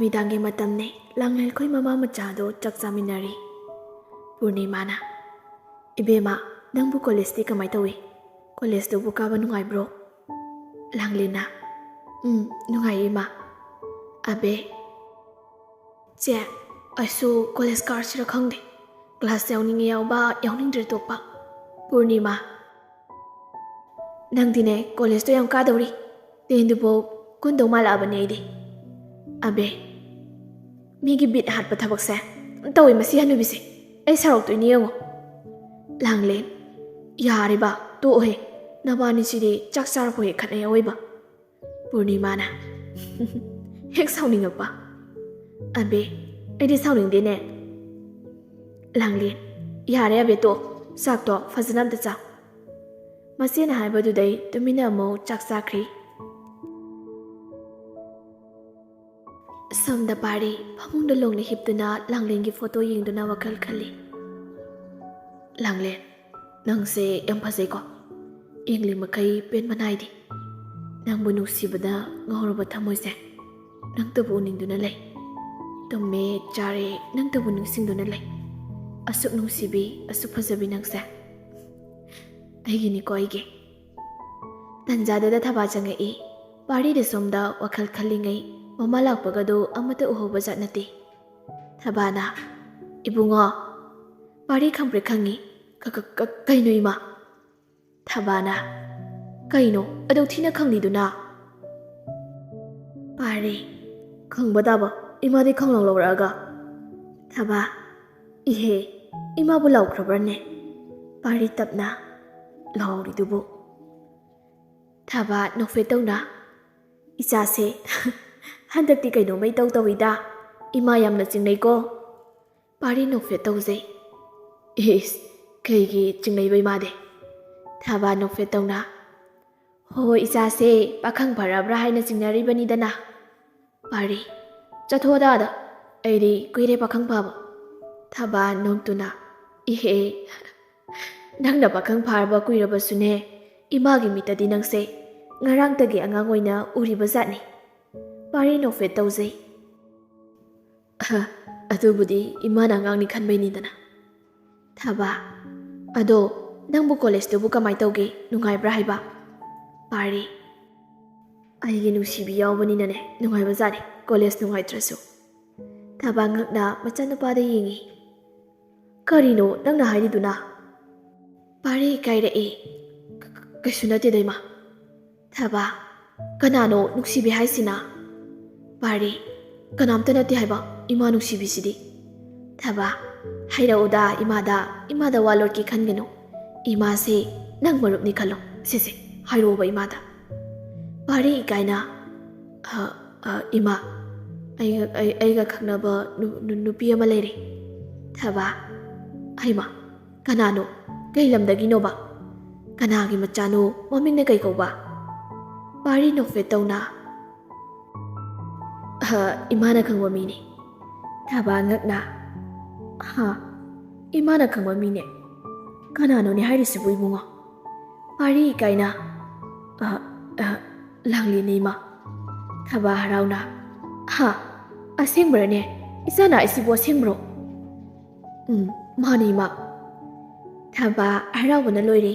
ꯅꯨꯃꯤꯗꯥꯡꯒꯤ ꯃꯇꯝꯅꯤ. ꯂꯥꯡꯂꯦꯟ ꯈꯣꯏ ꯃꯃꯥ ꯃꯆꯥꯗꯣ ꯆꯥꯛ ꯆꯥꯃꯤꯟꯅꯔꯤ. ꯄꯨꯔꯅꯤꯃꯥꯅ, "ꯏꯕꯦꯝꯃ, ꯅꯪꯕꯨ ꯀꯣꯂꯦꯖꯇꯤ ꯀꯃꯥꯏ ꯇꯧꯏ? ꯀꯣꯂꯦꯖꯇꯨꯕꯨ ꯀꯥꯕ ꯅꯨꯡꯉꯥꯏꯕ꯭ꯔꯣ?" ꯂꯥꯡꯂꯦꯟꯅ, "ꯅꯨꯡꯉꯥꯏ ꯏꯃꯥ." ꯑꯕꯦ, "ꯆꯦ, ꯑꯩꯁꯨ ꯀꯣꯂꯦꯖ ꯀꯥꯔꯁꯤꯔ ꯈꯪꯗꯦ. ꯀ꯭ꯂꯥꯁ ꯌꯥꯎꯅꯤꯡꯉꯦ ꯌꯥꯎꯕ, ꯌꯥꯎꯅꯤꯡꯗ꯭ꯔꯦ ꯇꯣꯛꯄ." ꯄꯨꯔꯅꯤꯃꯥ, "ꯅꯪꯗꯤꯅꯦ ꯀꯣꯂꯦꯖꯇꯣ ꯌꯥꯝ ꯀꯥꯗꯧꯔꯤ. 10ꯗꯨꯐꯥꯎ ꯀꯨꯟꯗꯧ ꯃꯥꯜꯂꯛꯑꯕꯅꯦ ꯑꯩꯗꯤ." ꯑꯕꯦ, "ꯃꯤꯒꯤ ꯕꯤꯠ ꯍꯥꯠꯄ ꯊꯕꯛꯁꯦ ꯇꯧꯋꯤ ꯃꯁꯤ ꯍꯟꯅꯨꯕꯤꯁꯦ. ꯑꯩ ꯁꯥꯎꯔꯛꯇꯣꯏꯅꯤ ꯌꯦꯡꯉꯣ." ꯂꯥꯡꯂꯦꯟ, "ꯌꯥꯔꯤꯕ ꯇꯣꯛꯑꯣꯍꯦ. ꯅꯕꯥꯅꯤꯁꯤꯗꯤ ꯆꯥꯛ ꯆꯥꯔꯛꯄ ꯍꯦꯛ ꯈꯠꯅꯩ ꯑꯋꯣꯏꯕ." ꯄꯨꯔꯅꯤꯃꯥꯅ, "ꯍꯦꯛ ꯁꯥꯎꯅꯤꯡꯉꯛꯄ." ꯑꯕꯦ, "ꯑꯩꯗꯤ ꯁꯥꯎꯅꯤꯡꯗꯦꯅꯦ." ꯂꯥꯡꯂꯦꯟ, "ꯌꯥꯔꯦ ꯑꯕꯦ ꯇꯣꯛꯑꯣ. ꯆꯥꯛꯇꯣ ꯐꯖꯅ ꯑꯝꯇ ꯆꯥꯎ." ꯃꯆꯦꯅ ꯍꯥꯏꯕꯗꯨꯗꯩ ꯇꯨꯃꯤꯟꯅ ꯑꯃꯨꯛ ꯆꯥꯛ ꯆꯥꯈ꯭ꯔꯤ. ꯁꯣꯝꯗ ꯄꯥꯔꯤ ꯐꯃꯨꯡꯗ ꯂꯣꯡꯅ ꯍꯤꯞꯇꯨꯅ ꯂꯥꯡꯂꯦꯟꯒꯤ ꯐꯣꯇꯣ ꯌꯦꯡꯗꯨꯅ ꯋꯥꯈꯜ ꯈꯜꯂꯤ. "ꯂꯥꯡꯂꯦꯟ, ꯅꯪꯁꯦ ꯌꯥꯝ ꯐꯖꯩꯀꯣ. ꯌꯦꯡꯂꯤ ꯃꯈꯩ ꯄꯦꯟꯕ ꯅꯥꯏꯗꯦ. ꯅꯪꯕꯨ ꯅꯨꯡꯁꯤꯕꯗ ꯉꯥꯎꯔꯕ ꯊꯃꯣꯏꯁꯦ ꯅꯪꯇꯕꯨ ꯎꯅꯤꯡꯗꯨꯅ ꯂꯩ. ꯇꯨꯝꯃꯦ ꯆꯥꯔꯦ ꯅꯪꯇꯕꯨ ꯅꯤꯡꯁꯤꯡꯗꯨꯅ ꯂꯩ. ꯑꯁꯨꯛ ꯅꯨꯡꯁꯤꯕꯤ, ꯑꯁꯨꯛ ꯐꯖꯕꯤ ꯅꯪꯁꯦ ꯑꯩꯒꯤꯅꯤꯀꯣ ꯑꯩꯒꯤ." ꯇꯟꯖꯥꯗꯨꯗ ꯊꯕꯥ ꯆꯪꯉꯛꯏ. ꯄꯥꯔꯤꯗ ꯁꯣꯝꯗ ꯋꯥꯈꯜ ꯈꯜꯂꯤꯉꯩ ꯃꯃꯥ ꯂꯥꯛꯄꯒꯗꯨ ꯑꯃꯠꯇ ꯎꯍꯧꯕ ꯖꯥꯠ ꯅꯠꯇꯦ. ꯊꯕꯥꯅ, "ꯏꯕꯨꯡꯉꯣ." ꯄꯥꯔꯤ ꯈꯪꯄ꯭ꯔꯦꯛ ꯈꯪꯉꯤ. "ꯀꯩꯅꯣ ꯏꯃꯥ?" ꯊꯕꯥꯅ, "ꯀꯩꯅꯣ ꯑꯗꯨꯛ ꯊꯤꯅ ꯈꯪꯂꯤꯗꯨꯅ?" ꯄꯥꯔꯤ, "ꯈꯪꯕ ꯇꯥꯕ, ꯏꯃꯥꯗꯤ ꯈꯪꯂꯧ ꯂꯧꯔꯛꯑꯒ." ꯊꯕꯥ, "ꯏꯍꯦ, ꯏꯃꯥꯕꯨ ꯂꯥꯎꯈ꯭ꯔꯕ꯭ꯔꯅꯦ?" ꯄꯥꯔꯤ ꯇꯞꯅ, "ꯂꯥꯎꯔꯤꯗꯨꯕꯨ." ꯊꯕꯥ ꯅꯣꯛꯐꯦꯠ ꯇꯧꯅ, "ꯏꯆꯥꯁꯦ ꯍꯟꯗꯛꯇꯤ ꯀꯩꯅꯣꯝꯃ ꯏꯇꯧ ꯇꯧꯏꯗ. ꯏꯃꯥ ꯌꯥꯝꯅ ꯆꯤꯡꯅꯩꯀꯣ." ꯄꯥꯔꯤ ꯅꯣꯛꯐꯦꯠ ꯇꯧꯖꯩ. "ꯏꯁ, ꯀꯩꯒꯤ ꯆꯤꯡꯅꯩꯕ ꯏꯃꯥꯗꯤ?" ꯊꯕꯥ ꯅꯣꯛꯐꯦꯠ ꯇꯧꯅ, "ꯍꯣꯏ ꯏꯆꯥꯁꯦ ꯄꯥꯈꯪ ꯐꯔꯕ꯭ꯔꯥ ꯍꯥꯏꯅ ꯆꯤꯡꯅꯔꯤꯕꯅꯤꯗꯅ." ꯄꯥꯔꯤ, "ꯆꯠꯊꯣꯗ ꯑꯗ, ꯑꯩꯗꯤ ꯀꯨꯏꯔꯦ ꯄꯥꯈꯪ ꯐꯥꯕ." ꯊꯕꯥ ꯅꯣꯛꯇꯨꯅ, "ꯏꯍꯦ, ꯅꯪꯅ ꯄꯥꯈꯪ ꯐꯥꯔꯕ ꯀꯨꯏꯔꯕꯁꯨꯅꯦ, ꯏꯃꯥꯒꯤ ꯃꯤꯠꯇꯗꯤ ꯅꯪꯁꯦ ꯉꯔꯥꯡꯇꯒꯤ ꯑꯉꯥꯡ ꯑꯣꯏꯅ ꯎꯔꯤꯕ ꯖꯥꯠꯅꯤ." ꯄꯥꯔꯤ ꯅꯣꯛꯐꯦꯠ ꯇꯧꯖꯩ. "ꯑꯗꯨꯕꯨꯗꯤ ꯏꯃꯥꯅ ꯑꯉꯥꯡꯅꯤ ꯈꯟꯕꯩꯅꯤꯗꯅ." ꯊꯕꯥ, "ꯑꯗꯣ ꯅꯪꯕꯨ ꯀꯣꯂꯦꯖꯇꯨꯕꯨ ꯀꯃꯥꯏ ꯇꯧꯒꯦ, ꯅꯨꯡꯉꯥꯏꯕ꯭ꯔꯥ ꯍꯥꯏꯕ?" ꯄꯥꯔꯤ, "ꯑꯩꯒꯤ ꯅꯨꯡꯁꯤꯕꯤ ꯌꯥꯎꯕꯅꯤꯅꯅꯦ ꯅꯨꯡꯉꯥꯏꯕ ꯖꯥꯠꯅꯤ, ꯀꯣꯂꯦꯖ ꯅꯨꯡꯉꯥꯏꯇ꯭ꯔꯁꯨ." ꯊꯕꯥ ꯉꯛꯅ ꯃꯆꯥꯅꯨꯄꯥꯗ ꯌꯦꯡꯉꯤ. "ꯀꯔꯤꯅꯣ ꯅꯪꯅ ꯍꯥꯏꯔꯤꯗꯨꯅ?" ꯄꯥꯔꯤ ꯏꯀꯥꯏꯔꯛꯏ. "ꯀꯩꯁꯨ ꯅꯠꯇꯦꯗ ꯏꯃꯥ." ꯊꯕꯥ, "ꯀꯅꯥꯅꯣ ꯅꯨꯡꯁꯤꯕꯤ ꯍꯥꯏꯁꯤꯅ?" ꯄꯥꯔꯤ, "ꯀꯅꯥꯝꯇ ꯅꯠꯇꯦ ꯍꯥꯏꯕ ꯏꯃꯥ ꯅꯨꯡꯁꯤꯕꯤꯁꯤꯗꯤ." ꯊꯕꯥ, "ꯍꯥꯏꯔꯛꯎꯗ ꯏꯃꯥꯗ ꯋꯥ ꯂꯣꯠꯀꯦ ꯈꯟꯒꯅꯨ. ꯏꯃꯥꯁꯦ ꯅꯪ ꯃꯔꯨꯞꯅꯤ ꯈꯜꯂꯣ. ꯁꯤꯁꯦ ꯍꯥꯏꯔꯛꯑꯣꯕ ꯏꯃꯥꯗ." ꯄꯥꯔꯤ ꯏꯀꯥꯏꯅ, "ꯏꯃꯥ, ꯑꯩꯒ ꯈꯪꯅꯕ ꯅꯨꯄꯤ ꯑꯃ ꯂꯩꯔꯦ." ꯊꯕꯥ, "ꯍꯩꯃꯥ, ꯀꯅꯥꯅꯣ? ꯀꯩ ꯂꯝꯗꯒꯤꯅꯣꯕ? ꯀꯅꯥꯒꯤ ꯃꯆꯥꯅꯣ? ꯃꯃꯤꯡꯅ ꯀꯩ ꯀꯧꯕ?" ꯄꯥꯔꯤ ꯅꯣꯛꯐꯦꯠ ꯇꯧꯅ, "ꯏꯃꯥꯅ ꯈꯪꯕ ꯃꯤꯅꯤ." ꯊꯕꯥ ꯉꯛꯅ, "ꯏꯃꯥꯅ ꯈꯪꯕ ꯃꯤꯅꯦ? ꯀꯅꯥꯅꯣꯅꯦ ꯍꯥꯏꯔꯤꯁꯤꯕꯨ ꯏꯕꯨꯡꯉꯣ?" ꯄꯥꯔꯤ ꯏꯀꯥꯏꯅ, "ꯂꯥꯡꯂꯦꯟꯅꯤ ꯏꯃꯥ." ꯊꯕꯥ ꯍꯔꯥꯎꯅ, "ꯑꯁꯦꯡꯕꯔꯅꯦ? ꯏꯆꯥꯅ ꯑꯩꯁꯤꯕꯨ ꯑꯁꯦꯡꯕ꯭ꯔꯣ?" "ꯃꯥꯅꯤ ꯏꯃꯥ." ꯊꯕꯥ ꯍꯔꯥꯎꯕꯅ ꯂꯣꯏꯔꯦ.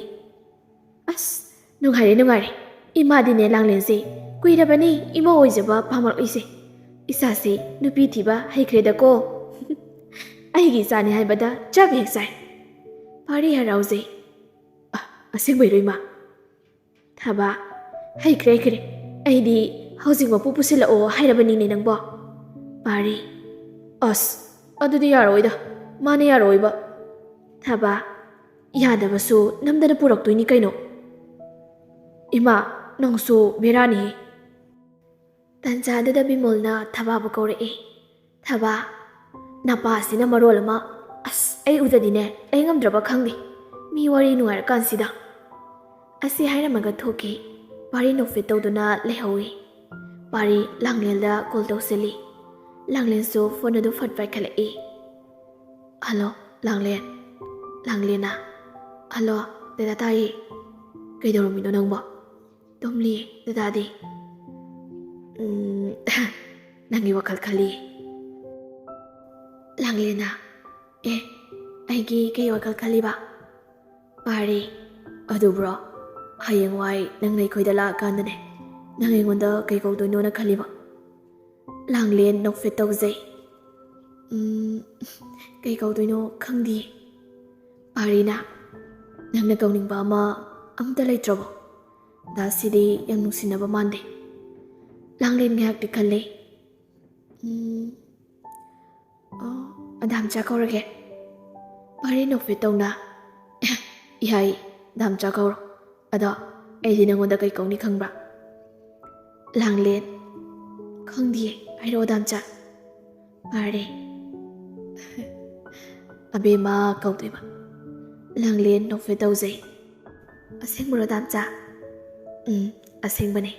"ꯑꯁ, ꯅꯨꯡꯉꯥꯏꯔꯦ. ꯏꯃꯥꯗꯤꯅꯦ ꯂꯥꯡꯂꯦꯟꯁꯦ ꯀꯨꯏꯔꯕꯅꯤ ꯏꯃꯥ ꯑꯣꯏꯖꯕ ꯄꯥꯝꯃꯛꯏꯁꯦ. ꯏꯆꯥꯁꯦ ꯅꯨꯄꯤ ꯊꯤꯕ ꯍꯩꯈ꯭ꯔꯦꯗꯀꯣ." "ꯑꯩꯒꯤ ꯏꯆꯥꯅꯤ ꯍꯥꯏꯕꯗ ꯆꯞ ꯍꯦꯛ ꯆꯥꯏ." ꯄꯥꯔꯤ ꯍꯔꯥꯎꯖꯩ. "ꯑꯁꯦꯡꯕꯩꯔꯣ ꯏꯃꯥ?" ꯊꯕꯥ, ꯍꯩꯈ꯭ꯔꯦ. ꯑꯩꯗꯤ ꯍꯧꯖꯤꯛ ꯃꯄꯨ ꯄꯨꯁꯤꯜꯂꯛꯑꯣ ꯍꯥꯏꯔꯕꯅꯤꯅꯦ ꯅꯪꯕꯣ." ꯄꯥꯔꯤ, "ꯑꯁ, ꯑꯗꯨꯗꯤ ꯌꯥꯔꯣꯏꯗ. ꯃꯥꯅ ꯌꯥꯔꯣꯏꯕ." ꯊꯕꯥ, "ꯌꯥꯗꯕꯁꯨ ꯅꯝꯗꯅ ꯄꯨꯔꯛꯇꯣꯏꯅꯤ ꯀꯩꯅꯣ." "ꯏꯃꯥ, ꯅꯪꯁꯨ ꯕꯦꯔꯥꯅꯤꯍꯦ." ꯇꯟꯖꯥꯗꯨꯗ ꯕꯤꯃꯣꯜꯅ ꯊꯕꯥꯕꯨ ꯀꯧꯔꯛꯏ. ꯊꯕꯥ, "ꯅꯄꯥꯁꯤꯅ ꯃꯔꯣꯜ ꯑꯃ, ꯑꯁ, ꯑꯩ ꯎꯗꯗꯤꯅꯦ ꯑꯩ ꯉꯝꯗ꯭ꯔꯕ ꯈꯪꯗꯦ. ꯃꯤ ꯋꯥꯔꯤ ꯅꯨꯡꯉꯥꯏꯔꯀꯥꯟꯁꯤꯗ." ꯑꯁꯤ ꯍꯥꯏꯔꯝꯃꯒ ꯊꯣꯛꯈꯤ. ꯄꯥꯔꯤ ꯅꯣꯛꯐꯦꯠ ꯇꯧꯗꯨꯅ ꯂꯩꯍꯧꯏ. ꯄꯥꯔꯤ ꯂꯥꯡꯂꯦꯟꯗ ꯀꯣꯜ ꯇꯧꯁꯤꯜꯂꯤ. ꯂꯥꯡꯂꯦꯟꯁꯨ ꯐꯣꯟ ꯑꯗꯨ ꯐꯠ ꯄꯥꯏꯈꯠꯂꯛꯏ. "ꯍꯜꯂꯣ, ꯂꯥꯡꯂꯦꯟ." ꯂꯥꯡꯂꯦꯟꯅ, "ꯍꯜꯂꯣ, ꯗꯗꯥ ꯇꯥꯏꯌꯦ." "ꯀꯩꯗꯧꯔꯝꯃꯤꯅꯣ ꯅꯪꯕꯣ?" "ꯇꯨꯝꯂꯤꯌꯦ ꯗꯗꯥꯗꯤ." ꯅꯪꯒꯤ ꯋꯥꯈꯜ ꯈꯜꯂꯤ ꯂꯥꯡꯂꯦꯟꯅ ꯑꯩꯒꯤ ꯀꯩ ꯋꯥꯈꯜ ꯈꯜꯂꯤꯕ ꯄꯥꯔꯤ ꯑꯗꯨꯕ꯭ꯔꯣ ꯍꯌꯦꯡꯋꯥꯏ ꯅꯪꯅ ꯑꯩꯈꯣꯏꯗ ꯂꯥꯛꯑꯀꯥꯟꯗꯅꯦ ꯅꯪ ꯑꯩꯉꯣꯟꯗ ꯀꯩ ꯀꯧꯗꯣꯏꯅꯣꯅ ꯈꯜꯂꯤꯕ ꯂꯥꯡꯂꯦꯟ ꯅꯣꯛꯐꯦꯠ ꯇꯧꯖꯩ ꯀꯩ ꯀꯧꯗꯣꯏꯅꯣ ꯈꯪꯗꯤꯌꯦ ꯄꯥꯔꯤꯅ ꯅꯪꯅ ꯀꯧꯅꯤꯡꯕ ꯑꯝꯇ ꯂꯩꯇ꯭ꯔꯕꯣ ꯗꯥꯁꯤꯗꯤ ꯌꯥꯝ ꯅꯨꯡꯁꯤꯅꯕ ꯃꯥꯟꯗꯦ ꯂꯥꯡꯂꯦꯟ ꯉꯥꯏꯍꯥꯛꯇꯤ ꯈꯜꯂꯤ ꯗꯥꯝꯆꯥ ꯀꯧꯔꯒꯦ ꯄꯥꯔꯤ ꯅꯣꯛꯐꯦꯠ ꯇꯧꯅ ꯌꯥꯏ ꯗꯥꯝꯆꯥ ꯀꯧꯔꯣ ꯑꯗꯣ ꯑꯩꯗꯤ ꯅꯪꯉꯣꯟꯗ ꯀꯩ ꯀꯧꯅꯤ ꯈꯪꯕ꯭ꯔꯥ ꯂꯥꯡꯂꯦꯟ ꯈꯪꯗꯤꯌꯦ ꯍꯥꯏꯔꯛꯑꯣ ꯗꯥꯝꯆꯥ ꯄꯥꯔꯤ ꯑꯕꯦꯝꯃ ꯀꯧꯗꯣꯏꯕ ꯂꯥꯡꯂꯦꯟ ꯅꯣꯛꯐꯦꯠ ꯇꯧꯖꯩ ꯑꯁꯦꯡꯕꯔꯣ ꯗꯥꯝꯆꯥ ꯑꯁꯦꯡꯕꯅꯦ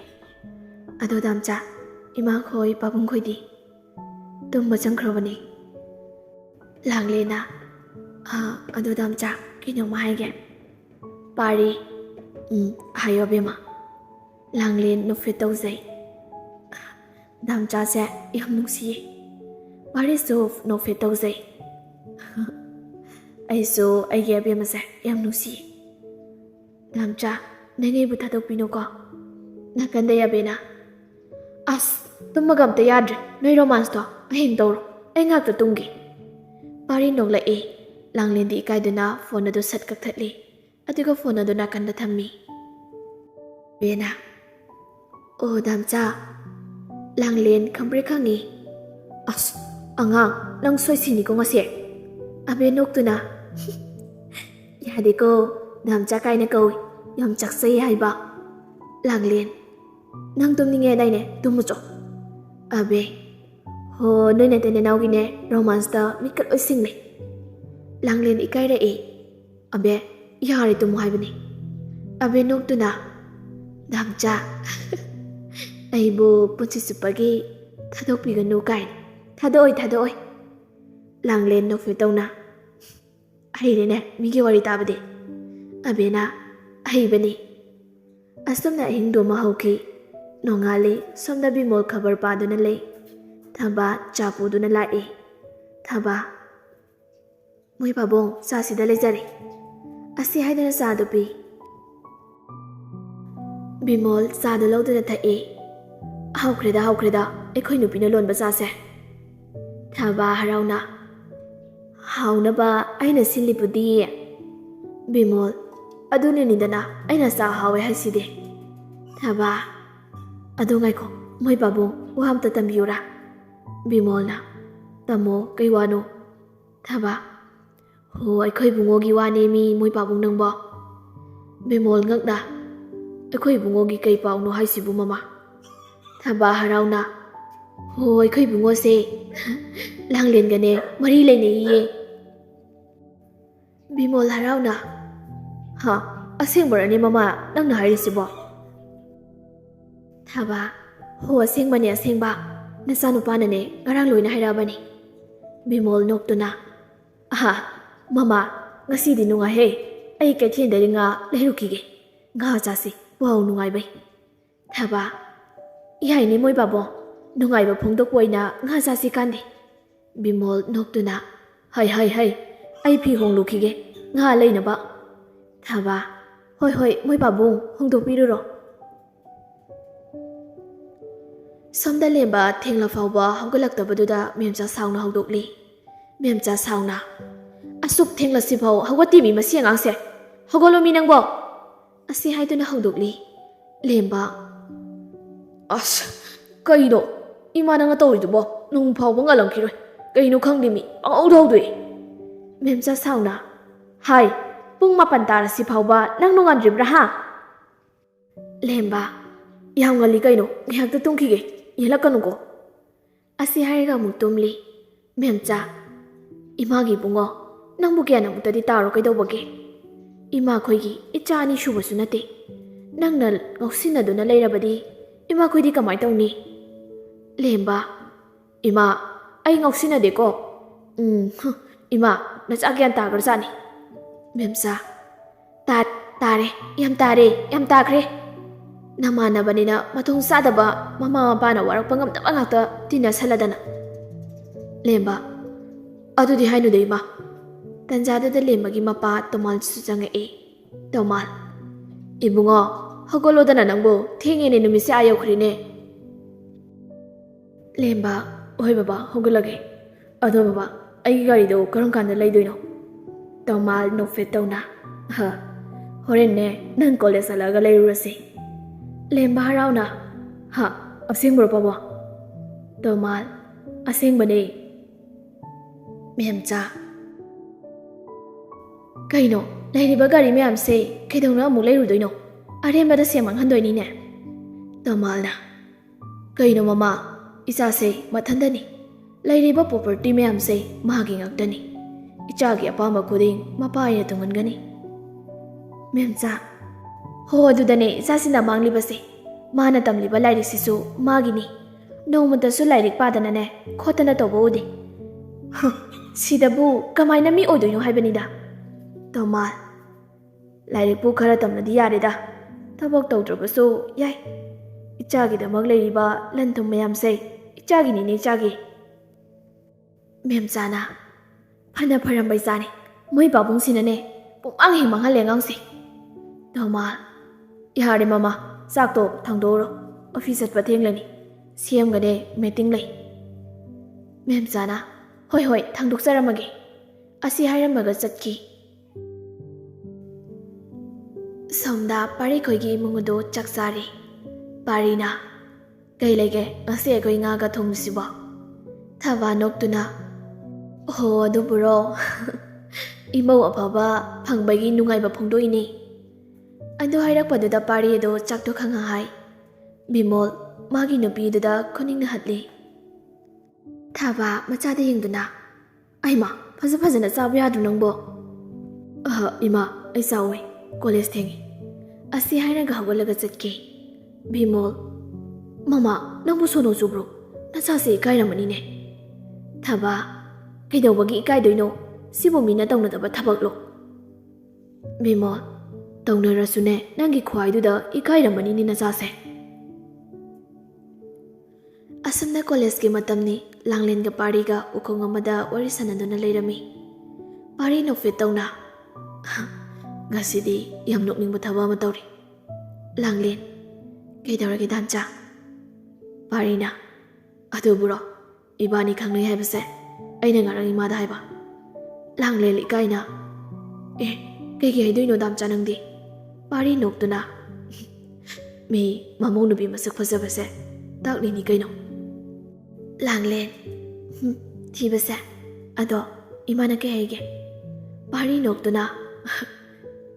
ꯑꯗꯣ ꯗꯥꯝꯆꯥ ꯏꯃꯥꯈꯣꯏ ꯄꯥꯕꯨꯡꯈꯣꯏꯗꯤ ꯇꯨꯝꯕ ꯆꯪꯈ꯭ꯔꯕꯅꯤ ꯂꯥꯡꯂꯦꯟꯅ ꯑꯗꯣ ꯗꯥꯝꯆꯥ ꯀꯩꯅꯣꯝꯃ ꯍꯥꯏꯒꯦ ꯄꯥꯔꯤ ꯍꯥꯏꯌꯣ ꯑꯕꯦꯝꯃ ꯂꯥꯡꯂꯦꯟ ꯅꯣꯛꯐꯦꯠ ꯇꯧꯖꯩ ꯗꯥꯝꯆꯥꯁꯦ ꯌꯥꯝ ꯅꯨꯡꯁꯤꯌꯦ ꯄꯥꯔꯤꯁꯨ ꯅꯣꯛꯐꯦꯠ ꯇꯧꯖꯩ ꯑꯩꯁꯨ ꯑꯩꯒꯤ ꯑꯕꯦꯝꯃꯁꯦ ꯌꯥꯝ ꯅꯨꯡꯁꯤꯌꯦ ꯗꯥꯝꯆꯥ ꯅꯪ ꯑꯩꯕꯨ ꯊꯥꯗꯣꯛꯄꯤꯅꯨꯀꯣ ꯅꯥꯀꯟꯗ ꯌꯥꯕꯦꯅ ꯑꯁ ꯇꯨꯝꯃꯒ ꯑꯝꯇ ꯌꯥꯗ꯭ꯔꯦ ꯅꯣꯏ ꯔꯣꯃꯥꯟꯁꯇꯣ ꯑꯍꯤꯡ ꯇꯧꯔꯣ ꯑꯩ ꯉꯥꯛꯇ ꯇꯨꯝꯒꯦ ꯄꯥꯔꯤ ꯅꯣꯛꯂꯛꯏ ꯂꯥꯡꯂꯦꯟꯗꯤ ꯏꯀꯥꯏꯗꯨꯅ ꯐꯣꯟ ꯑꯗꯨ ꯁꯠ ꯀꯛꯊꯠꯂꯤ ꯑꯗꯨꯒ ꯐꯣꯟ ꯑꯗꯨ ꯅꯥꯀꯟꯗ ꯊꯝꯃꯤ ꯕꯦꯅ ꯑꯣ ꯗꯥꯝꯆꯥ ꯂꯥꯡꯂꯦꯟ ꯈꯪꯕ꯭ꯔꯦ ꯈꯪꯉꯤ ꯑꯁ ꯑꯉꯥꯡ ꯅꯪ ꯁꯣꯏꯁꯤꯅꯤꯀꯣ ꯉꯁꯤ ꯑꯕꯦ ꯅꯣꯛꯇꯨꯅ ꯌꯥꯗꯦꯀꯣ ꯗꯥꯝꯆꯥ ꯀꯥꯏꯅ ꯀꯧꯏ ꯌꯥꯝ ꯆꯥꯛꯆꯩ ꯍꯥꯏꯕ ꯂꯥꯡꯂꯦꯟ ꯅꯪ ꯇꯨꯝꯅꯤꯡꯉꯦꯗꯥꯏꯅꯦ ꯇꯨꯝꯃꯨꯆꯣ ꯑꯕꯦ ꯍꯣ ꯅꯣꯏ ꯅꯇꯩ ꯅꯅꯥꯎꯒꯤꯅꯦ ꯔꯣꯃꯥꯟꯁꯇ ꯃꯤꯠꯀꯠ ꯂꯣꯏ ꯁꯤꯡꯂꯦ ꯂꯥꯡꯂꯦꯟ ꯏꯀꯥꯏꯔꯛꯏ ꯑꯕꯦ ꯌꯥꯔꯦ ꯇꯨꯝꯃꯨ ꯍꯥꯏꯕꯅꯤ ꯑꯕꯦ ꯅꯣꯛꯇꯨꯅ ꯗꯥꯝꯆꯥ ꯑꯩꯕꯨ ꯄꯨꯟꯁꯤ ꯆꯨꯞꯄꯒꯤ ꯊꯥꯗꯣꯛꯄꯤꯒꯅꯨ ꯀꯥꯏꯅ ꯊꯥꯗꯣꯛꯑꯣꯏ ꯂꯥꯡꯂꯦꯟ ꯅꯣꯛꯐꯦꯠ ꯇꯧꯅ ꯍꯩꯔꯦꯅꯦ ꯃꯤꯒꯤ ꯋꯥꯔꯤ ꯇꯥꯕꯗꯤ ꯑꯕꯦꯅ ꯑꯍꯩꯕꯅꯤ ꯑꯁꯨꯝꯅ ꯑꯍꯤꯡꯗꯨꯃ ꯍꯧꯈꯤ ꯅꯣꯡꯉꯥꯜꯂꯤ ꯁꯣꯝꯗ ꯕꯤꯃꯣꯜ ꯈꯕꯔ ꯄꯥꯗꯨꯅ ꯂꯩ ꯊꯕꯥ ꯆꯥ ꯄꯨꯗꯨꯅ ꯂꯥꯛꯏ ꯊꯕꯥ ꯃꯣꯏ ꯄꯥꯕꯨꯡ ꯆꯥꯁꯤꯗ ꯂꯩꯖꯔꯦ ꯑꯁꯤ ꯍꯥꯏꯗꯨꯅ ꯆꯥꯗꯨ ꯄꯤ ꯕꯤꯃꯣꯜ ꯆꯥꯗꯨ ꯂꯧꯗꯨꯅ ꯊꯛꯏ ꯍꯥꯎꯈ꯭ꯔꯦꯗ ꯑꯩꯈꯣꯏ ꯅꯨꯄꯤꯅ ꯂꯣꯟꯕ ꯆꯥꯁꯦ ꯊꯕꯥ ꯍꯔꯥꯎꯅ ꯍꯥꯎꯅꯕ ꯑꯩꯅ ꯁꯤꯜꯂꯤꯕꯨꯗꯤ ꯕꯤꯃꯣꯜ ꯑꯗꯨꯅꯅꯤꯗꯅ ꯑꯩꯅ ꯆꯥ ꯍꯥꯎꯋꯦ ꯍꯥꯏꯁꯤꯗꯤ ꯊꯕꯥ ꯑꯗꯨ ꯉꯥꯏꯈꯣ ꯃꯣꯏ ꯄꯥꯕꯨꯡ ꯋꯥ ꯑꯝꯇ ꯇꯝꯕꯤꯌꯨꯔꯥ ꯕꯤꯃꯣꯜꯅ ꯇꯝꯃꯣ ꯀꯩ ꯋꯥꯅꯣ ꯊꯕꯥ ꯍꯣ ꯑꯩꯈꯣꯏ ꯕꯨꯡꯉꯣꯒꯤ ꯋꯥꯅꯦ ꯃꯤ ꯃꯣꯏ ꯄꯥꯕꯨꯡ ꯅꯪꯕꯣ ꯕꯤꯃꯣꯜ ꯉꯛꯅ ꯑꯩꯈꯣꯏ ꯕꯨꯡꯉꯣꯒꯤ ꯀꯩ ꯄꯥꯎꯅꯣ ꯍꯥꯏꯁꯤꯕꯨ ꯃꯃꯥ ꯊꯕꯥ ꯍꯔꯥꯎꯅ ꯍꯣ ꯑꯩꯈꯣꯏ ꯕꯨꯡꯉꯣꯁꯦ ꯂꯥꯡꯂꯦꯟꯒꯅꯦ ꯃꯔꯤ ꯂꯩꯅꯩꯌꯦ ꯕꯤꯃꯣꯜ ꯍꯔꯥꯎꯅ ꯑꯁꯦꯡꯕꯔꯅꯦ ꯃꯃꯥ ꯅꯪꯅ ꯍꯥꯏꯔꯤꯁꯤꯕꯣ ꯊꯕꯥ ꯍꯣ ꯑꯁꯦꯡꯕꯅꯦ ꯅꯆꯥꯅꯨꯄꯥꯅꯅꯦ ꯉꯔꯥꯡ ꯂꯣꯏꯅ ꯍꯥꯏꯔꯛꯑꯕꯅꯤ ꯕꯤꯃꯣꯜ ꯅꯣꯛꯇꯨꯅ ꯃꯃꯥ ꯉꯁꯤꯗꯤ ꯅꯨꯡꯉꯥꯏꯍꯦ ꯑꯩ ꯀꯩꯊꯦꯜꯗꯒꯤ ꯉꯥ ꯂꯩꯔꯨꯈꯤꯒꯦ ꯉꯥ ꯆꯥꯁꯤ ꯄꯥꯎ ꯅꯨꯡꯉꯥꯏꯕꯩ ꯊꯕꯥ ꯌꯥꯏꯅꯦ ꯃꯣꯏ ꯕꯥꯕꯣ ꯅꯨꯡꯉꯥꯏꯕ ꯐꯣꯡꯗꯣꯛꯄ ꯑꯣꯏꯅ ꯉꯥ ꯆꯥꯁꯤ ꯀꯥꯟꯗꯦ ꯕꯤꯃꯣꯜ ꯅꯣꯛꯇꯨꯅ ꯍꯩ ꯑꯩ ꯐꯤ ꯍꯣꯡꯂꯨꯈꯤꯒꯦ ꯉꯥ ꯂꯩꯅꯕ ꯊꯕꯥ ꯍꯣꯏ ꯃꯣꯏ ꯄꯥꯕꯨꯡ ꯍꯣꯡꯗꯣꯛꯄꯤꯔꯨꯔꯣ ꯁꯣꯝꯗ ꯂꯦꯝꯕ ꯊꯦꯡꯂ ꯐꯥꯎꯕ ꯍꯧꯒꯠꯂꯛꯇꯕꯗꯨꯗ ꯃꯦꯝꯆꯥ ꯁꯥꯎꯅ ꯍꯧꯗꯣꯛꯂꯤ ꯃꯦꯝꯆꯥ ꯁꯥꯎꯅ ꯑꯁꯨꯛ ꯊꯦꯡꯂꯁꯤꯐꯥꯎ ꯍꯧꯒꯠꯇꯦꯃꯤ ꯃꯁꯤ ꯑꯉꯥꯡꯁꯦ ꯍꯧꯒꯠꯂꯣꯃꯤ ꯅꯪꯕꯣ ꯑꯁꯤ ꯍꯥꯏꯗꯨꯅ ꯍꯧꯗꯣꯛꯂꯤ ꯂꯦꯝꯕ ꯑꯁ ꯀꯩꯅꯣ ꯏꯃꯥ ꯅꯪꯅ ꯇꯧꯔꯤꯗꯨꯕꯣ ꯅꯨꯡ ꯐꯥꯎꯕ ꯉꯜꯂꯝꯈꯤꯔꯣꯏ ꯀꯩꯅꯣ ꯈꯪꯗꯦ ꯃꯤ ꯄꯪꯍꯧꯗ ꯍꯧꯗꯣꯛꯏ ꯃꯦꯝꯆꯥ ꯁꯥꯎꯅ ꯍꯥꯏ ꯄꯨꯡ 9 ꯇꯥꯔꯁꯤ ꯐꯥꯎꯕ ꯅꯪ ꯅꯣꯡꯉꯥꯟꯗ꯭ꯔꯤꯕ꯭ꯔꯥ ꯂꯦꯝꯕ ꯌꯥꯝ ꯉꯜꯂꯤ ꯀꯩꯅꯣ ꯉꯥꯏꯍꯥꯛꯇ ꯇꯨꯝꯈꯤꯒꯦ ꯌꯦꯜꯂꯛꯀꯅꯨꯀꯣ ꯑꯁꯤ ꯍꯥꯏꯔꯒ ꯑꯃꯨꯛ ꯇꯨꯝꯂꯤ ꯃꯦꯝꯆꯥ ꯏꯃꯥꯒꯤ ꯕꯨꯡꯉꯣ ꯅꯪꯕꯨ ꯀꯌꯥꯅꯃꯨꯛꯇꯗꯤ ꯇꯥꯔꯣ ꯀꯩꯗꯧꯕꯒꯦ ꯏꯃꯥꯈꯣꯏꯒꯤ ꯏꯆꯥ 2 ꯁꯨꯕꯁꯨ ꯅꯠꯇꯦ ꯅꯪꯅ ꯉꯥꯎꯁꯤꯟꯅꯗꯨꯅ ꯂꯩꯔꯕꯗꯤ ꯏꯃꯥꯈꯣꯏꯗꯤ ꯀꯃꯥꯏ ꯇꯧꯅꯤ ꯂꯦꯝꯕ ꯏꯃꯥ ꯑꯩ ꯉꯥꯎꯁꯤꯟꯅꯗꯦꯀꯣ ꯏꯃꯥ ꯅꯆꯥ ꯒ꯭ꯌꯥꯟ ꯇꯥꯈ꯭ꯔꯖꯥꯠꯅꯤ ꯃꯦꯝꯆꯥ ꯇꯥꯔꯦ ꯌꯥꯝ ꯇꯥꯈ꯭ꯔꯦ ꯅꯃꯥꯟꯅꯕꯅꯤꯅ ꯃꯊꯣꯡ ꯆꯥꯗꯕ ꯃꯃꯥ ꯃꯄꯥꯅ ꯋꯥꯔꯛꯄ ꯉꯝꯗꯕ ꯉꯥꯛꯇ ꯇꯤꯟꯅꯁꯜꯂꯗꯅ. ꯂꯦꯝꯕ, ꯑꯗꯨꯗꯤ ꯍꯥꯏꯅꯨꯗ ꯏꯃꯥ. ꯇꯟꯖꯥꯗꯨꯗ ꯂꯦꯝꯕꯒꯤ ꯃꯄꯥ ꯇꯣꯃꯥꯜꯁꯨ ꯆꯪꯉꯛꯏ. ꯇꯣꯃꯥꯜ, ꯏꯕꯨꯡꯉꯣ, ꯍꯧꯒꯠꯂꯣꯗꯅ ꯅꯪꯕꯨ, ꯊꯦꯡꯉꯦꯅꯦ, ꯅꯨꯃꯤꯠꯁꯦ ꯑꯥ ꯌꯧꯈ꯭ꯔꯦꯅꯦ. ꯂꯦꯝꯕ, ꯍꯣꯏ ꯕꯕꯥ, ꯍꯧꯒꯠꯂꯒꯦ. ꯑꯗꯣ ꯕꯕꯥ, ꯑꯩꯒꯤ ꯒꯥꯔꯤꯗꯣ ꯀꯔꯝ ꯀꯥꯟꯗ ꯂꯩꯗꯣꯏꯅꯣ? ꯇꯣꯃꯥꯜ ꯅꯣꯛꯐꯦꯠ ꯇꯧꯅ. ꯍꯣꯔꯦꯟꯅꯦ ꯅꯪ ꯀꯣꯂꯦꯖ ꯆꯠꯂꯒ ꯂꯩꯔꯨꯔꯁꯤ. ꯂꯦꯝꯕ ꯍꯔꯥꯎꯅ. ꯑꯁꯦꯡꯕ꯭ꯔꯣ ꯄꯥꯕꯣ? ꯇꯣꯃꯥꯜ, ꯑꯁꯦꯡꯕꯅꯦ. ꯃꯦꯝꯆꯥ, ꯀꯩꯅꯣ, ꯂꯩꯔꯤꯕ ꯒꯥꯔꯤ ꯃꯌꯥꯝꯁꯦ ꯀꯩꯗꯧꯅ ꯑꯃꯨꯛ ꯂꯩꯔꯨꯗꯣꯏꯅꯣ? ꯑꯔꯦꯝꯕꯗ ꯁꯦꯟ ꯃꯥꯡꯍꯟꯗꯣꯏꯅꯤꯅꯦ. ꯇꯣꯃꯥꯜꯅ. ꯀꯩꯅꯣ ꯃꯃꯥ, ꯏꯆꯥꯁꯦ ꯃꯊꯟꯗꯅꯤ. ꯂꯩꯔꯤꯕ ꯄ꯭ꯔꯣꯄꯔꯇꯤ ꯃꯌꯥꯝꯁꯦ ꯃꯥꯒꯤ ꯉꯥꯛꯇꯅꯤ. ꯏꯆꯥꯒꯤ ꯑꯄꯥꯝꯕ ꯈꯨꯗꯤꯡ ꯃꯄꯥ ꯑꯩꯅ ꯇꯨꯡꯍꯟꯒꯅꯤ. ꯃꯦꯝꯆꯥ, ꯍꯣ ꯑꯗꯨꯗꯅꯦ ꯏꯆꯥꯁꯤꯅ ꯃꯥꯡꯂꯤꯕꯁꯦ. ꯃꯥꯅ ꯇꯝꯂꯤꯕ ꯂꯥꯏꯔꯤꯛꯁꯤꯁꯨ ꯃꯥꯒꯤꯅꯤ. ꯅꯣꯡꯃꯇꯁꯨ ꯂꯥꯏꯔꯤꯛ ꯄꯥꯗꯅꯅꯦ ꯈꯣꯠꯇꯅ ꯇꯧꯕ ꯎꯗꯦ. ꯁꯤꯗꯕꯨ ꯀꯃꯥꯏꯅ ꯃꯤ ꯑꯣꯏꯗꯣꯏꯅꯣ ꯍꯥꯏꯕꯅꯤꯗ. ꯇꯣꯃꯥꯜ, ꯂꯥꯏꯔꯤꯛꯄꯨ ꯈꯔ ꯇꯝꯂꯗꯤ ꯌꯥꯔꯦꯗ. ꯊꯕꯛ ꯇꯧꯗ꯭ꯔꯕꯁꯨ ꯌꯥꯏ. ꯏꯆꯥꯒꯤꯗꯃꯛ ꯂꯩꯔꯤꯕ ꯂꯟ ꯊꯨꯝ ꯃꯌꯥꯝꯁꯦ ꯏꯆꯥꯒꯤꯅꯤꯅꯦ, ꯏꯆꯥꯒꯤ. ꯃꯦꯝꯆꯥꯅ. ꯐꯅ ꯐꯔꯝꯕ ꯏꯆꯥꯅꯤ. ꯃꯣꯏ ꯄꯥꯕꯨꯡꯁꯤꯅꯅꯦ ꯄꯨꯡꯃꯥꯡ ꯍꯦꯛ ꯃꯥꯡꯍꯜꯂꯦ ꯑꯉꯥꯡꯁꯦ. ꯇꯣꯃꯥꯜ, ꯌꯥꯔꯦ ꯃꯃꯥ, ꯆꯥꯛꯇꯣ ꯊꯥꯡꯗꯣꯛꯎꯔꯣ. ꯑꯣꯐꯤꯁ ꯆꯠꯄ ꯊꯦꯡꯂꯅꯤ. ꯁꯦꯝꯒꯅꯦ ꯃꯤꯇꯤꯡ ꯂꯩ. ꯃꯦꯝꯆꯥꯅ. ꯍꯣꯏ ꯍꯣꯏ, ꯊꯥꯡꯗꯣꯛꯆꯔꯝꯃꯒꯦ. ꯑꯁꯤ ꯍꯥꯏꯔꯝꯃꯒ ꯆꯠꯈꯤ꯫ ꯁꯣꯝꯗ ꯄꯥꯔꯤꯈꯣꯏꯒꯤ ꯏꯃꯨꯡ ꯑꯗꯨ ꯆꯥꯛ ꯆꯥꯔꯤ. ꯄꯥꯔꯤꯅ. ꯀꯩ ꯂꯩꯒꯦ ꯉꯁꯤ ꯑꯩꯈꯣꯏ ꯉꯥꯒ ꯊꯣꯡꯕꯁꯤꯕꯣ? ꯊꯕꯥ ꯅꯣꯛꯇꯨꯅ. ꯍꯣ ꯑꯗꯨꯕꯨꯔꯣ? ꯏꯃꯧ ꯑꯐꯕ ꯐꯪꯕꯒꯤ ꯅꯨꯡꯉꯥꯏꯕ ꯐꯣꯡꯗꯣꯛꯏꯅꯦ. ꯑꯗꯨ ꯍꯥꯏꯔꯛꯄꯗꯨꯗ ꯄꯥꯔꯤ ꯑꯗꯨ ꯆꯥꯛꯇꯣ ꯈꯪꯍ ꯍꯥꯏ. ꯕꯤꯃꯣꯜ ꯃꯥꯒꯤ ꯅꯨꯄꯤꯗꯨꯗ ꯈꯨꯅꯤꯡꯅ ꯍꯠꯂꯤ. ꯊꯕꯥ ꯃꯆꯥꯗ ꯌꯦꯡꯗꯨꯅ. ꯑꯩꯃ, ꯐꯖꯅ ꯆꯥꯕ ꯌꯥꯗ꯭ꯔꯣ ꯅꯪꯕꯣ? ꯏꯃꯥ, ꯑꯩ ꯆꯥꯎꯋꯦ. ꯀꯣꯂꯦꯖ ꯊꯦꯡꯉꯤ. ꯑꯁꯤ ꯍꯥꯏꯔꯒ ꯍꯧꯒꯠꯂꯒ ꯆꯠꯈꯤ. ꯕꯤꯃꯣꯜ. ꯃꯃꯥ, ꯅꯪꯕꯨ ꯁꯣꯅꯣ ꯆꯨꯕ꯭ꯔꯣ? ꯅꯆꯥꯁꯦ ꯏꯀꯥꯏꯔꯝꯃꯅꯤꯅꯦ. ꯊꯕꯥ. ꯀꯩꯗꯧꯕꯒꯤ ꯏꯀꯥꯏꯗꯣꯏꯅꯣ? ꯁꯤꯕꯨ ꯃꯤꯅ ꯇꯧꯅꯗꯕ ꯊꯕꯛꯂꯣ? ꯕꯤꯃꯣꯜ. ꯇꯧꯅꯔꯁꯨꯅꯦ ꯅꯪꯒꯤ ꯈ꯭ꯋꯥꯏꯗꯨꯗ ꯏꯀꯥꯏꯔꯝꯃꯅꯤꯅꯦ ꯅꯆꯥꯁꯦ. ꯑꯁꯨꯝꯅ ꯀꯣꯂꯦꯖꯀꯤ ꯃꯇꯝꯅꯤ. ꯂꯥꯡꯂꯦꯟꯒ ꯄꯥꯔꯤꯒ ꯎꯈꯣꯡ ꯑꯃꯗ ꯋꯥꯔꯤ ꯁꯥꯟꯅꯗꯨꯅ ꯂꯩꯔꯝꯃꯤ. ꯄꯥꯔꯤ ꯅꯣꯛꯐꯦꯠ ꯇꯧꯅ. ꯉꯁꯤꯗꯤ ꯌꯥꯝ ꯅꯣꯛꯅꯤꯡꯕ ꯊꯕꯛ ꯑꯃ ꯇꯧꯔꯤ. ꯂꯥꯡꯂꯦꯟ. ꯀꯩꯗꯧꯔꯒꯦ ꯗꯥꯝꯆꯥ? ꯄꯥꯔꯤꯅ. ꯑꯗꯨꯕꯨꯔꯣ, ꯏꯕꯥꯅꯤ ꯈꯪꯅꯩ ꯍꯥꯏꯕꯁꯦ ꯑꯩꯅ ꯉꯔꯥꯡ ꯏꯃꯥꯗ ꯍꯥꯏꯕ. ꯂꯥꯡꯂꯦꯟ ꯏꯀꯥꯏꯅ. ꯀꯩꯒꯤ ꯍꯥꯏꯗꯣꯏꯅꯣ ꯗꯥꯝꯆꯥ ꯅꯪꯗꯤ? ꯄꯥꯔꯤ ꯅꯣꯛꯇꯨꯅ. ꯃꯤ ꯃꯃꯧ ꯅꯨꯄꯤ ꯃꯁꯛ ꯐꯖꯕꯁꯦ ꯇꯥꯛꯂꯤꯅꯤ ꯀꯩꯅꯣ. ꯂꯥꯡꯂꯦꯟ. ꯊꯤꯕꯁꯦ. ꯑꯗꯣ ꯏꯃꯥꯅ ꯀꯩ ꯍꯥꯏꯒꯦ? ꯄꯥꯔꯤ ꯅꯣꯛꯇꯨꯅ.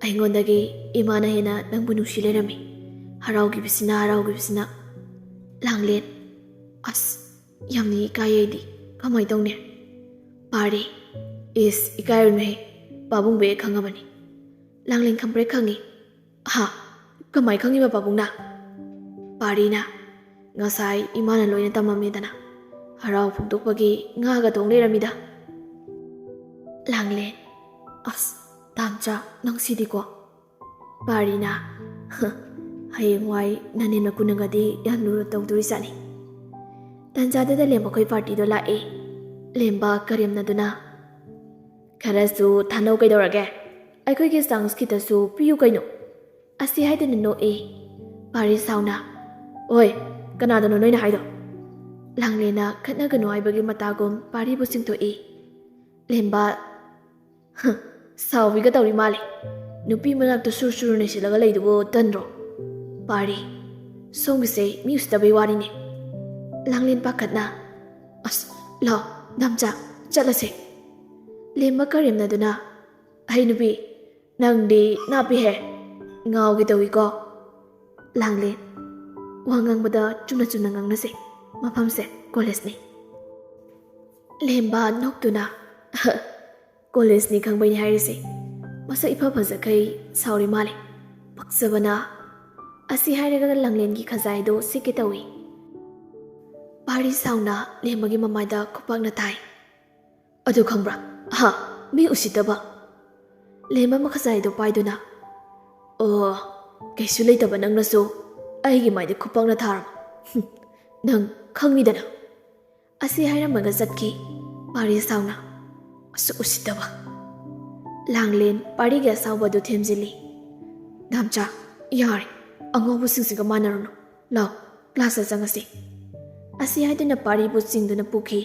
ꯑꯩꯉꯣꯟꯗꯒꯤ ꯏꯃꯥꯅ ꯍꯦꯟꯅ ꯅꯪꯕꯨ ꯅꯨꯡꯁꯤ ꯂꯩꯔꯝꯃꯤ. ꯍꯔꯥꯎꯈꯤꯕꯁꯤꯅ. ꯂꯥꯡꯂꯦꯟ. ꯑꯁ, ꯌꯥꯝꯅ ꯏꯀꯥꯏ ꯑꯩꯗꯤ. ꯀꯃꯥꯏꯅ ꯇꯧꯅꯤ? ꯄꯥꯔꯤ. ꯏꯀꯥꯏꯔꯨꯅꯨꯍꯦ. ꯄꯥꯕꯨꯡꯕꯨ ꯍꯦꯛ ꯈꯪꯉꯕꯅꯤ. ꯂꯥꯡꯂꯦꯟ ꯈꯪꯕ꯭ꯔꯦ ꯈꯪꯉꯤ. ꯀꯃꯥꯏ ꯈꯪꯉꯤꯕ ꯄꯥꯕꯨꯡꯅ? ꯄꯥꯔꯤꯅ. ꯉꯁꯥꯏ ꯏꯃꯥꯅ ꯂꯣꯏꯅ ꯇꯝꯃꯝꯃꯦꯗꯅ. ꯍꯔꯥꯎ ꯐꯣꯡꯗꯣꯛꯄꯒꯤ ꯉꯥꯒ ꯊꯣꯡ ꯂꯩꯔꯝꯃꯤꯗ. ꯂꯥꯡꯂꯦꯟ. ꯑꯁ, ꯗꯥꯝꯆꯥ ꯅꯪꯁꯤꯗꯤꯀꯣ. ꯄꯥꯔꯤꯅ. ꯍꯌꯦꯡꯋꯥꯏ ꯅꯅꯦꯝ ꯅꯀꯨꯅꯒꯗꯤ ꯌꯥꯝ ꯂꯨꯅ ꯇꯧꯗꯣꯔꯤꯖꯥꯠꯅꯤ. ꯇꯟꯖꯥꯗꯨꯗ ꯂꯦꯝꯕꯈꯣꯏ ꯄꯥꯔꯇꯤꯗꯣ ꯂꯥꯛꯏ. ꯂꯦꯝꯕ ꯀꯔꯦꯝꯅꯗꯨꯅ. ꯈꯔꯁꯨ ꯊꯥꯅꯧ ꯀꯩꯗꯧꯔꯒꯦ? ꯑꯩꯈꯣꯏꯒꯤ ꯆꯥꯡꯁ ꯈꯤꯇꯁꯨ ꯄꯤꯌꯨ ꯀꯩꯅꯣ? ꯑꯁꯤ ꯍꯥꯏꯗꯨꯅ ꯅꯣꯛꯏ. ꯄꯥꯔꯤ ꯁꯥꯎꯅ. ꯑꯣꯏ, ꯀꯅꯥꯗꯅꯣ ꯅꯣꯏꯅ ꯍꯥꯏꯗꯣ? ꯂꯥꯡꯂꯦꯟꯅ ꯈꯠꯅꯒꯅꯨ ꯍꯥꯏꯕꯒꯤ ꯃꯇꯥꯒꯨꯝ ꯄꯥꯔꯤꯕꯨ ꯆꯤꯡꯊꯣꯛꯏ. ꯂꯦꯝꯕ. ꯁꯥꯎꯕꯤꯒ ꯇꯧꯔꯤ ꯃꯥꯜꯂꯤ. ꯅꯨꯄꯤ ꯃꯅꯥꯛꯇ ꯁꯨꯔ ꯅꯩꯁꯤꯜꯂꯒ ꯂꯩꯗꯨꯕꯨ ꯇꯟꯗ꯭ꯔꯣ? ꯄꯥꯔꯤ. ꯁꯣꯝꯒꯤꯁꯦ ꯃꯤ ꯎꯁꯤꯠꯇꯕꯩ ꯋꯥꯅꯤꯅꯦ. ꯂꯥꯡꯂꯦꯟ ꯄꯥꯈꯠꯅ. ꯑꯁ, ꯂꯥꯎ ꯗꯥꯝꯆꯥ, ꯆꯠꯂꯁꯦ. ꯂꯦꯝꯕ ꯀꯔꯦꯝꯅꯗꯨꯅ. ꯍꯩ ꯅꯨꯄꯤ, ꯅꯪꯗꯤ ꯅꯥꯞꯄꯤꯍꯦ. ꯉꯥꯎꯒꯦ ꯇꯧꯏꯀꯣ. ꯂꯥꯡꯂꯦꯟ. ꯋꯥ ꯉꯥꯡꯕꯗ ꯆꯨꯝꯅ ꯉꯥꯡꯅꯁꯦ. ꯃꯐꯝꯁꯦ ꯀꯣꯂꯦꯖꯅꯤ. ꯂꯦꯝꯕ ꯅꯣꯛꯇꯨꯅ. ꯀꯣꯂꯦꯖꯅꯤ ꯈꯪꯕꯩꯅꯤ ꯍꯥꯏꯔꯤꯁꯦ. ꯃꯁꯛ ꯏꯐ ꯐꯖꯈꯩ ꯁꯥꯎꯔꯤ ꯃꯥꯜꯂꯤ. ꯄꯛꯆꯕꯅ. ꯑꯁꯤ ꯍꯥꯏꯔꯒ ꯂꯥꯡꯂꯦꯟꯒꯤ ꯈꯖꯥꯏꯗꯣ ꯁꯤꯛꯀꯦ ꯇꯧꯏ. ꯄꯥꯔꯤ ꯁꯥꯎꯅ ꯂꯦꯝꯕꯒꯤ ꯃꯃꯥꯏꯗ ꯈꯨꯄꯥꯛꯅ ꯊꯥꯏ. ꯑꯗꯨ ꯈꯪꯕ꯭ꯔꯥ? ꯃꯤ ꯎꯁꯤꯠꯇꯕ. ꯂꯦꯝꯕ ꯃꯈꯖꯥꯏꯗꯣ ꯄꯥꯏꯗꯨꯅ. ꯑꯣ, ꯀꯩꯁꯨ ꯂꯩꯇꯕ ꯅꯪꯅꯁꯨ ꯑꯩꯒꯤ ꯃꯥꯏꯗ ꯈꯨꯄꯛꯅ ꯊꯥꯔꯕ ꯅꯪ ꯈꯪꯅꯤꯗꯅ ꯑꯁꯤ ꯍꯥꯏꯔꯝꯃꯒ ꯆꯠꯈꯤ ꯄꯥꯔꯤ ꯁꯥꯎꯅ ꯑꯁꯨꯛ ꯎꯁꯤꯠꯇꯕ ꯂꯥꯡꯂꯦꯟ ꯄꯥꯔꯤꯒꯤ ꯑꯁꯥꯎꯕ ꯑꯗꯨ ꯊꯦꯝꯖꯤꯜꯂꯤ ꯗꯥꯝꯆꯥ ꯌꯥꯔꯦ ꯑꯉꯧꯕꯁꯤꯡꯁꯤꯒ ꯃꯥꯟꯅꯔꯨꯅꯨ ꯂꯥꯎ ꯀ꯭ꯂꯥꯁꯇ ꯆꯪꯉꯁꯤ ꯑꯁꯤ ꯍꯥꯏꯗꯨꯅ ꯄꯥꯔꯤꯕꯨ ꯆꯤꯡꯗꯨꯅ ꯄꯨꯈꯤ